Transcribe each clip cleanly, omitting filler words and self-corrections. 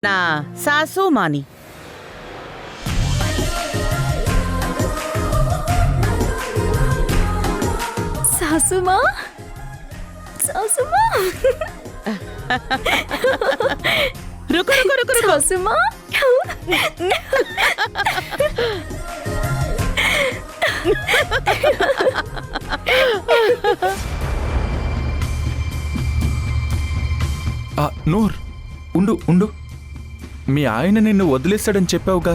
నా సాసు మాని. సాసుమా సాసుమా రుకు రుకు రుకు రుకు. సాసుమా నూర్, ఉండు ఉండు. మీ ఆయన నిన్ను వదిలేస్తాడని చెప్పావుగా,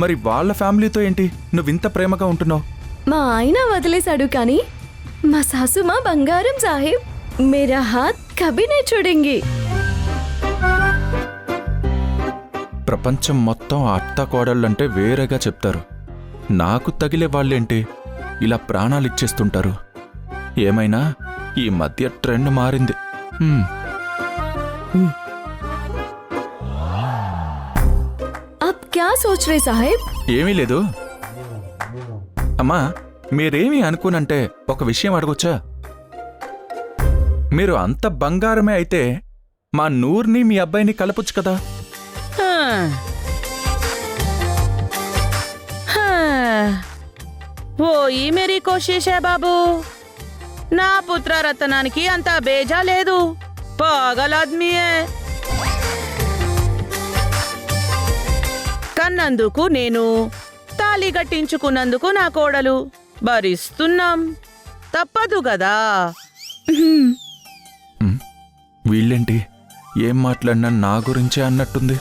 మరి వాళ్ళ ఫ్యామిలీతో ఏంటి నువ్వింత ప్రేమగా ఉంటున్నావు? మా ఆయన వదిలేశాడు కానీ మా సాసుమా బంగారం సాహిబ్ మేరా హాత్ కభీ నే చూడెంగి. ప్రపంచం మొత్తం అత్త కోడళ్ళంటే వేరేగా చెప్తారు. నాకు తగిలే వాళ్ళేంటి ఇలా ప్రాణాలిచ్చేస్తుంటారు? ఏమైనా ఈ మధ్య ట్రెండ్ మారింది. అబ్ క్యా సోచ్ రే సాహిబ్? ఏమీ లేదు అమ్మా. మీరేమీ అనుకోనంటే ఒక విషయం అడగొచ్చా? మీరు అంత బంగారమే అయితే మా నూర్ని మీ అబ్బాయిని కలపొచ్చు కదా. ఓ ఈ మేరీ కోషిష్ హై బాబు. నా పుత్ర రతనానికి అంత బేజా లేదు. పాగల్ ఆద్మీయే. కన్నందుకు నేను, తాళి కట్టించుకున్నందుకు నా కోడలు భరిస్తున్నాం. తప్పదు గదా. వీళ్ళేంటి ఏం మాట్లాడినా నా గురించే అన్నట్టుంది.